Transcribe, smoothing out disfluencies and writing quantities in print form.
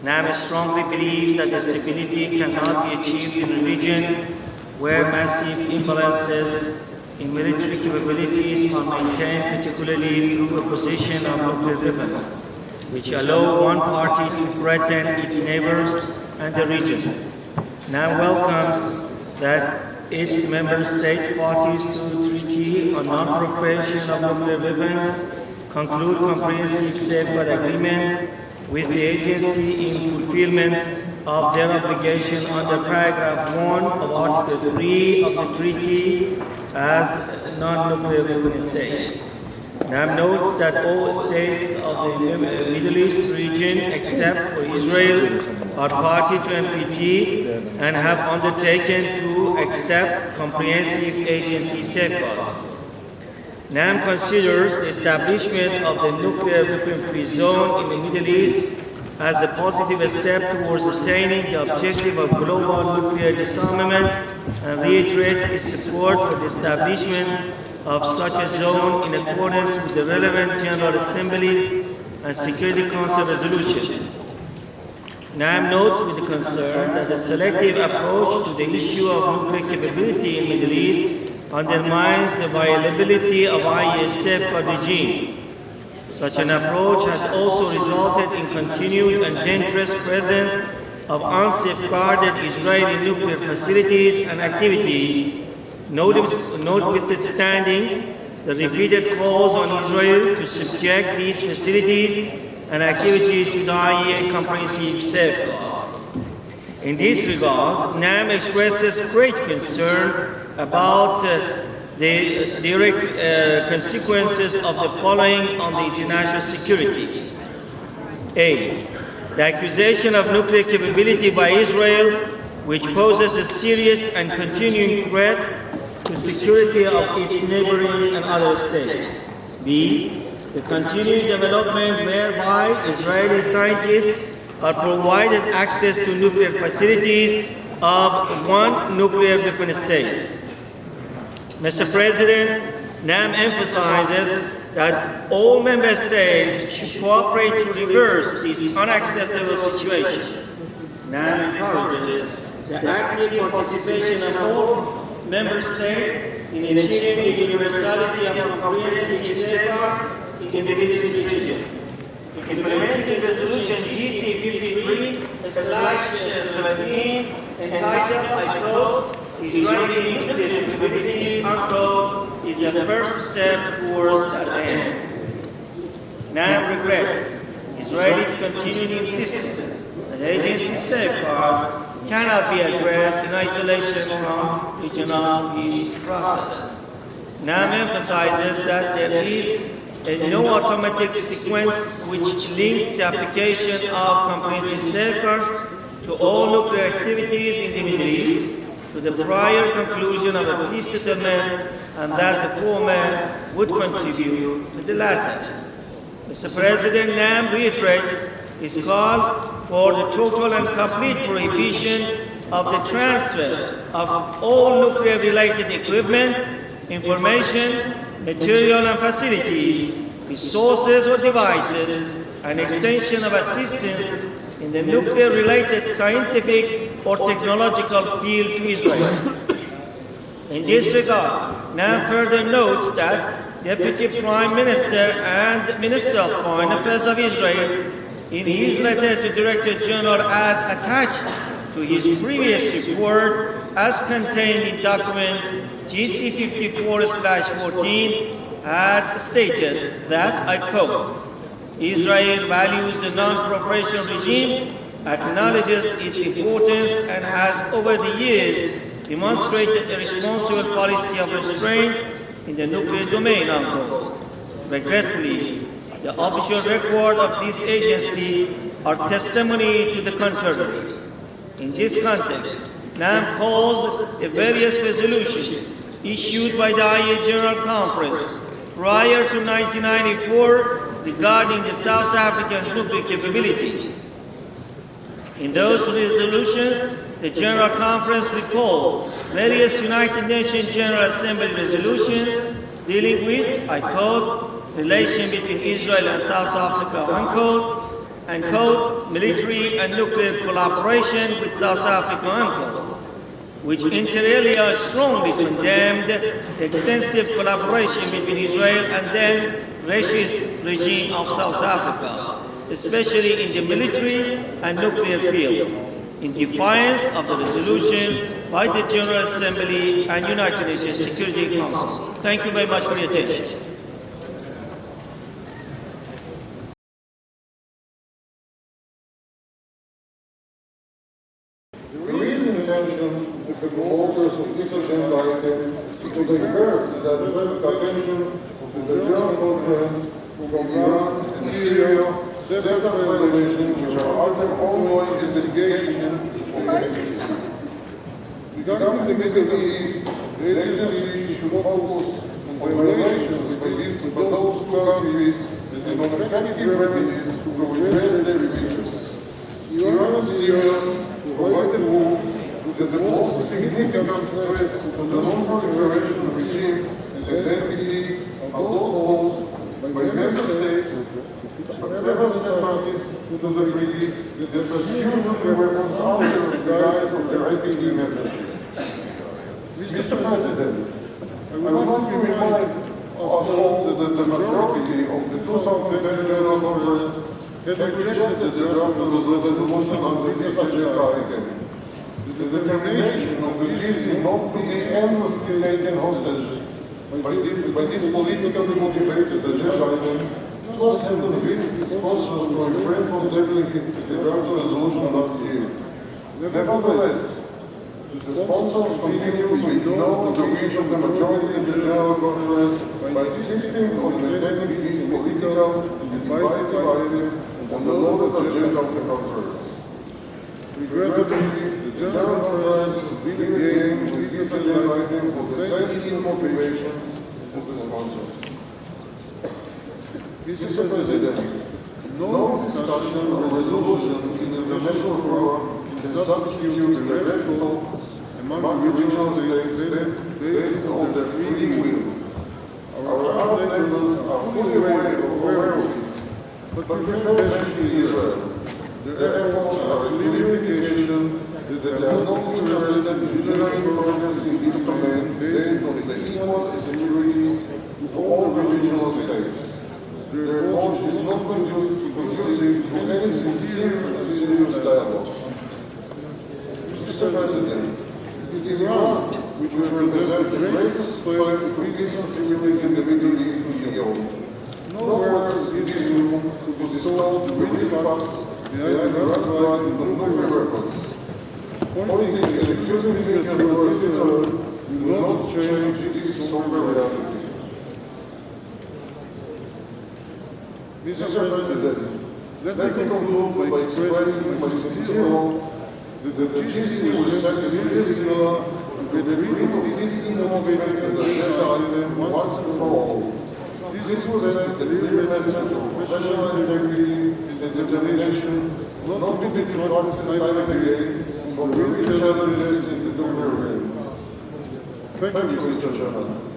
NAM strongly believes that the stability cannot be achieved in a region where massive imbalances in military capabilities are maintained, particularly through a position of nuclear weapons, which allow one party to threaten its neighbors and the region. NAM welcomes that its member state parties to the Treaty on Non-Proliferation of Nuclear Weapons conclude comprehensive safeguard agreement with the agency in fulfillment of their obligation under paragraph 1 of Article 3 of the treaty as non-nuclear weapon states. NAM notes that all states of the Middle East region, except for Israel, are party to NPT and have undertaken to accept comprehensive agency safeguards. NAM considers the establishment of the nuclear weapon-free zone in the Middle East as a positive step towards attaining the objective of global nuclear disarmament and reiterates its support for the establishment of such a zone in accordance with the relevant General Assembly and Security Council resolution. NAM notes with concern that the selective approach to the issue of nuclear capability in the Middle East undermines the viability of IAEA safeguard regime. Such an approach has also resulted in continued and dangerous presence of unsafeguarded Israeli nuclear facilities and activities, notwithstanding the repeated calls on Israel to subject these facilities and activities to the IAEA comprehensive safeguard. In this regard, NAM expresses great concern about the direct consequences of the following on the international security. A. The accusation of nuclear capability by Israel, which poses a serious and continuing threat to security of its neighboring and other states. B. The continuing development whereby Israeli scientists are provided access to nuclear facilities of one nuclear weapon state. Mr. President, NAM emphasizes that all member states should cooperate to reverse this unacceptable situation. NAM encourages the active participation of all member states in achieving the universality of comprehensive safeguards in the Middle East region. Implementing Resolution GC 53/17 entitled, I quote, Israeli nuclear capabilities, unquote, is the first step towards that end. NAM regrets Israel's continued insistence that agency safeguards cannot be addressed in isolation from regional peace processes. NAM emphasizes that there is no automatic sequence which links the application of comprehensive safeguards to all nuclear activities in the Middle East to the prior conclusion of a peace settlement, and that the former would contribute to the latter. Mr. President, NAM reiterates his call for the total and complete prohibition of the transfer of all nuclear-related equipment, information, material and facilities, resources or devices, and extension of assistance in the nuclear-related scientific or technological field to Israel. In this regard, NAM further notes that Deputy Prime Minister and Minister of Foreign Affairs of Israel, in his letter to Director General as attached to his previous report, as contained in document GC 54/14, had stated that, I quote, Israel values the non-proliferation regime, acknowledges its importance, and has over the years demonstrated a responsible policy of restraint in the nuclear domain, unquote. Regretfully, the official record of this agency are testimony to the contrary. In this context, NAM calls a various resolutions issued by the IAEA General Conference prior to 1994 regarding the South African nuclear capabilities. In those resolutions, the General Conference recalled various United Nations General Assembly resolutions dealing with, I quote, relation between Israel and South Africa, unquote, and quote, military and nuclear collaboration with South Africa, unquote, which inter alia strongly condemned the extensive collaboration between Israel and then racist regime of South Africa, especially in the military and nuclear field, in defiance of the resolutions by the General Assembly and United Nations Security Council. Thank you very much for your attention. The real intention of the promoters of this agenda item is to divert the attention of the General Conference from Iran and Syria, several violations which are under ongoing investigation of the agency. Regarding the Middle East, the agency should focus on violations by those two countries and on effective remedies to redress their breaches. Iran and Syria provide the proof that the most significant threats to the non-proliferation regime and NPT are those posed by member states ever sent parties to the treaty that pursue nuclear weapons under the guise of their NPT membership. Mr. President, I would like to remind us all that the majority of the 2010 General Conference had rejected the draft resolution under this agenda item. The determination of the GC not to be endlessly taken hostage by this politically motivated agenda item must have convinced its sponsors to refrain from tabling the draft resolution last year. Nevertheless, the sponsors continue to ignore the wish of the majority in the General Conference by insisting on maintaining this political and divisive item on the loaded agenda of the conference. Regrettably, the General Conference has been engaged with this agenda item for the same ill motivations as the sponsors. Mr. President, no discussion or resolution in the international forum can substitute the direct talk among the regional states based on their free will. Our Arab neighbors are fully aware of it, but prefer mentioning Israel. Their efforts are a clear indication that they are not interested in generating progress in this domain based on the equal security to all the regional states. Their approach is not conducive to any sincere and serious dialogue. Mr. President, it is Iran which represents the greatest threat to peace and security in the Middle East and beyond. Nowhere is this room to bestow the real facts behind the right of nuclear weapons. Pointing and accusing fingers at Israel will not change this sober reality. Mr. President, let me conclude by expressing my sincere hope that the GC will send a clear signal to get rid of this innovative agenda item once and for all. This will send a clear message of professional integrity and determination not to be detracted time and again from real challenges in the nuclear realm. Thank you, Mr. Chairman.